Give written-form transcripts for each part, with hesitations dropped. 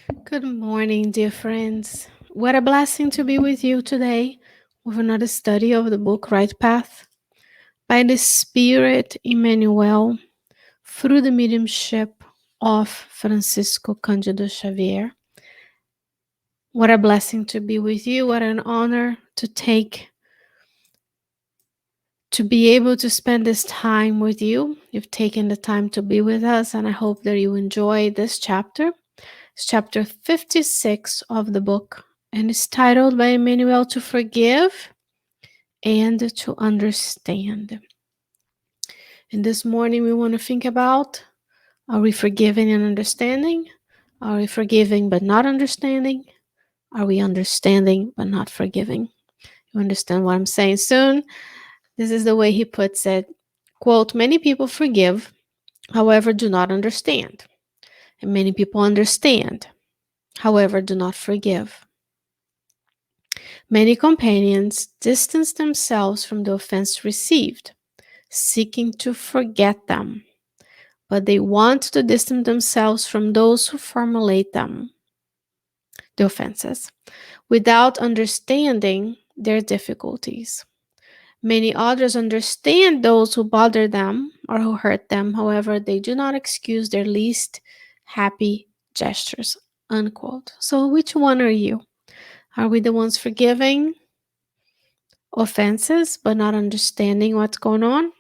Good morning, dear friends. What a blessing to be with you today with another study of the book Right Path by the Spirit Emmanuel through the mediumship of Francisco Cândido Xavier. What a blessing to be with you. What an honor to be able to spend this time with you. You've taken the time to be with us, and I hope that you enjoy this chapter. It's chapter 56 of the book, and it's titled by Emmanuel To Forgive and to Understand. And this morning we want to think about, are we forgiving and understanding? Are we forgiving but not understanding? Are we understanding but not forgiving? You understand what I'm saying soon? This is the way he puts it. Quote, many people forgive, however, do not understand. And many people understand, however, do not forgive. Many companions distance themselves from the offense received, seeking to forget them, but they want to distance themselves from those who formulate them, the offenses, without understanding their difficulties. Many others understand those who bother them or who hurt them, however, they do not excuse their least happy gestures. Unquote. So, which one are you? Are we the ones forgiving offenses but not understanding what's going on?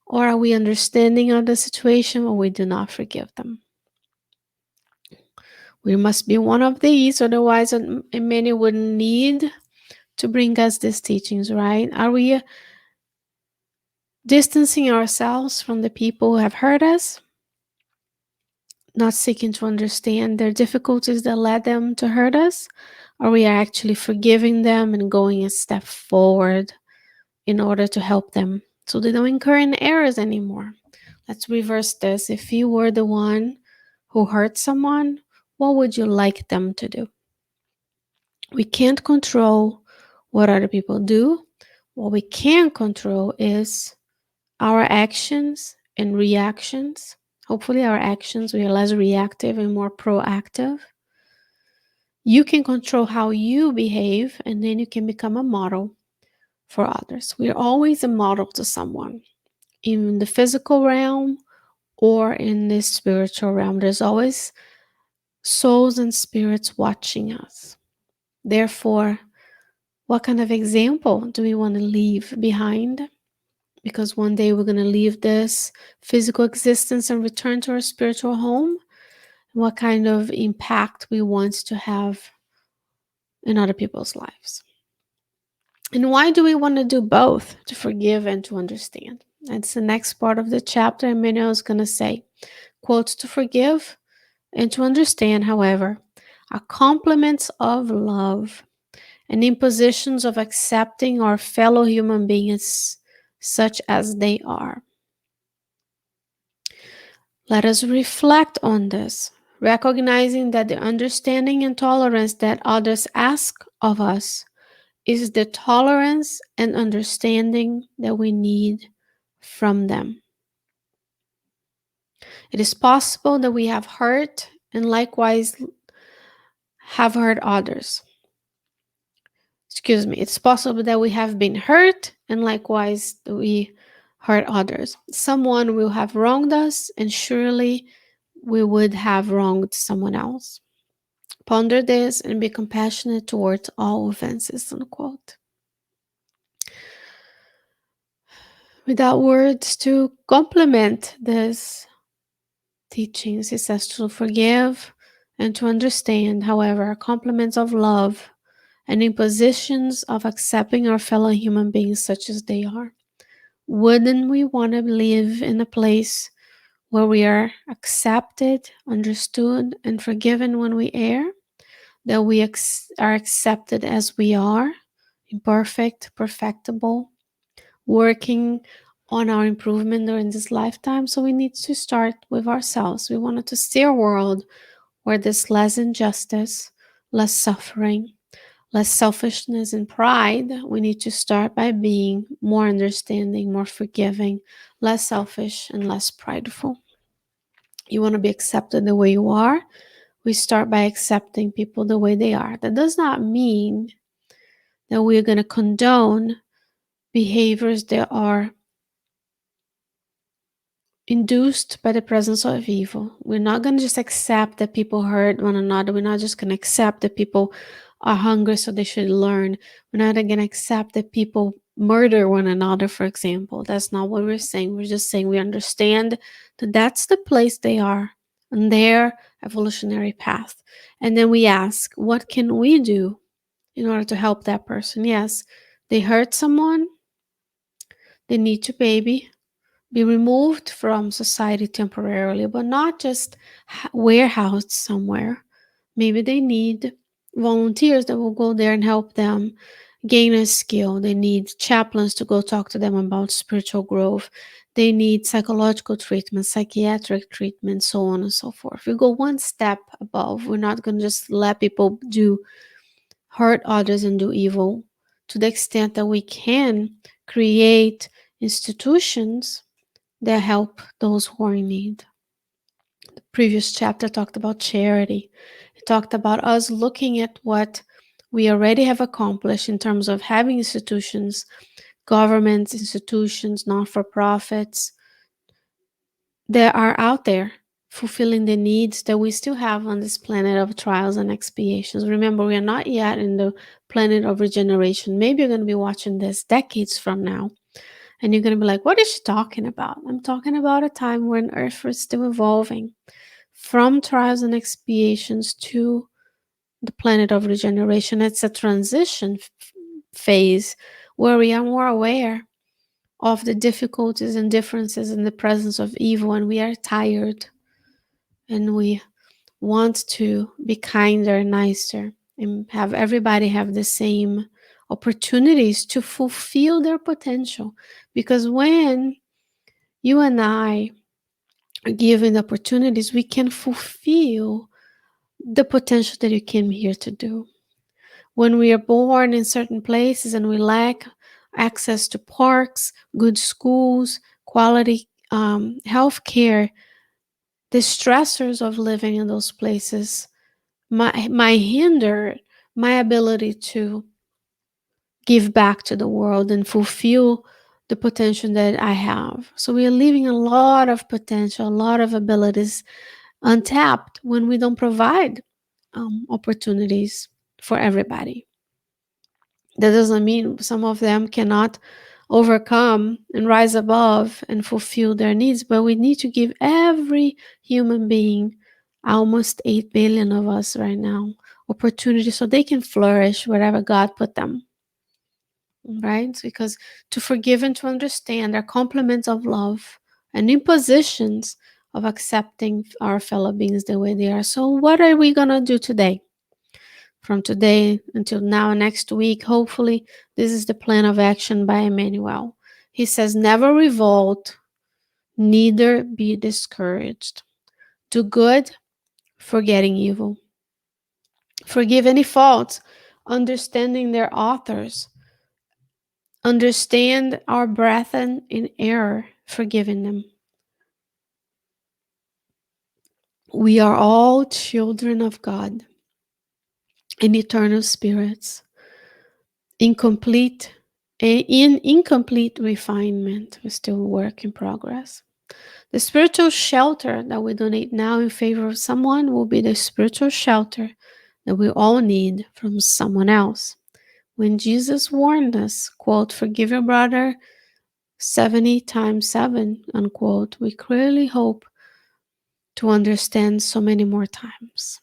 Or are we understanding of the situation but we do not forgive them? We must be one of these, otherwise, many would need to bring us these teachings, right? Are we distancing ourselves from the people who have hurt us, not seeking to understand their difficulties that led them to hurt us? Or we are actually forgiving them and going a step forward in order to help them so they don't incur in errors anymore? Let's reverse this. If you were the one who hurt someone, what would you like them to do? We can't control what other people do. What we can control is our actions and reactions. Hopefully, our actions, we are less reactive and more proactive. You can control how you behave, and then you can become a model for others. We are always a model to someone in the physical realm or in the spiritual realm. There's always souls and spirits watching us. Therefore, what kind of example do we want to leave behind? Because one day we're going to leave this physical existence and return to our spiritual home. What kind of impact we want to have in other people's lives. And why do we want to do both, to forgive and to understand? That's the next part of the chapter. Emmanuel is going to say, quote, to forgive and to understand, however, are complements of love and impositions of accepting our fellow human beings such as they are. Let us reflect on this, recognizing that the understanding and tolerance that others ask of us is the tolerance and understanding that we need from them. It is possible that we have hurt and likewise have hurt others. It's possible that we have been hurt and likewise we hurt others. Someone will have wronged us and surely we would have wronged someone else. Ponder this and be compassionate towards all offenses, unquote. Without words to complement this teachings, he says to forgive and to understand, however, compliments of love and impositions of accepting our fellow human beings such as they are. Wouldn't we want to live in a place where we are accepted, understood, and forgiven when we err? That we are accepted as we are, imperfect, perfectible, working on our improvement during this lifetime. So we need to start with ourselves. We wanted to see a world where there's less injustice, less suffering, less selfishness and pride. We need to start by being more understanding, more forgiving, less selfish, and less prideful. You want to be accepted the way you are. We start by accepting people the way they are. That does not mean that we're going to condone behaviors that are induced by the presence of evil. We're not going to just accept that people hurt one another. We're not just going to accept that people are hungry so they should learn. We're not going to accept that people murder one another, for example. That's not what we're saying. We're just saying we understand that that's the place they are on their evolutionary path. And then we ask, what can we do in order to help that person? Yes, they hurt someone, they need to baby, be removed from society temporarily, but not just warehoused somewhere. Maybe they need volunteers that will go there and help them gain a skill. They need chaplains to go talk to them about spiritual growth. They need psychological treatment, psychiatric treatment, so on and so forth. We go one step above. We're not going to just let people do hurt others and do evil. To the extent that we can create institutions that help those who are in need. The previous chapter talked about charity. It talked about us looking at what we already have accomplished in terms of having institutions, governments, institutions, not-for-profits that are out there fulfilling the needs that we still have on this planet of trials and expiations. Remember, we are not yet in the planet of regeneration. Maybe you're going to be watching this decades from now. And you're going to be like, what is she talking about? I'm talking about a time when Earth was still evolving from trials and expiations to the planet of regeneration. It's a transition phase where we are more aware of the difficulties and differences in the presence of evil, and we are tired and we want to be kinder and nicer and have everybody have the same opportunities to fulfill their potential. Because when you and I are given opportunities, we can fulfill the potential that you came here to do. When we are born in certain places and we lack access to parks, good schools, quality health care, the stressors of living in those places might hinder my ability to give back to the world and fulfill the potential that I have. So we are leaving a lot of potential, a lot of abilities untapped when we don't provide opportunities for everybody. That doesn't mean some of them cannot overcome and rise above and fulfill their needs, but we need to give every human being, almost 8 billion of us right now, opportunity so they can flourish wherever God put them. Right? Because to forgive and to understand are complements of love and impositions of accepting our fellow beings the way they are. So, what are we going to do today? From today until now, next week, hopefully, this is the plan of action by Emmanuel. He says, never revolt, neither be discouraged. Do good, forgetting evil. Forgive any faults, understanding their authors. Understand our brethren in error, forgiving them. We are all children of God and eternal spirits, incomplete in incomplete refinement. We're still a work in progress. The spiritual shelter that we donate now in favor of someone will be the spiritual shelter that we all need from someone else. When Jesus warned us, quote, forgive your brother 70 times 7, unquote, we clearly hope to understand so many more times.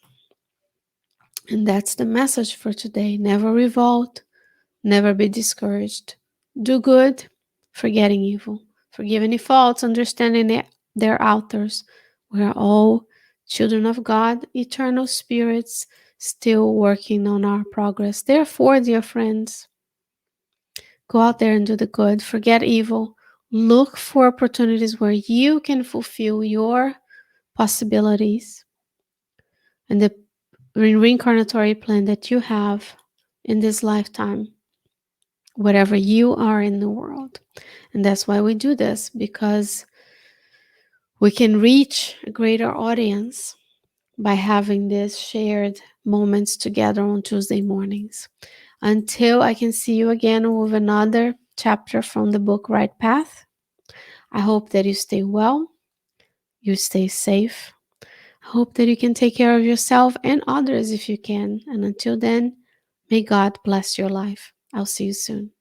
And that's the message for today. Never revolt, never be discouraged. Do good, forgetting evil. Forgive any faults, understanding their authors. We are all children of God, eternal spirits, still working on our progress. Therefore, dear friends, go out there and do the good. Forget evil. Look for opportunities where you can fulfill your possibilities and the reincarnatory plan that you have in this lifetime, wherever you are in the world. And that's why we do this, because we can reach a greater audience by having this shared moments together on Tuesday mornings. Until I can see you again with another chapter from the book Right Path, I hope that you stay well, you stay safe. I hope that you can take care of yourself and others if you can. And until then, may God bless your life. I'll see you soon.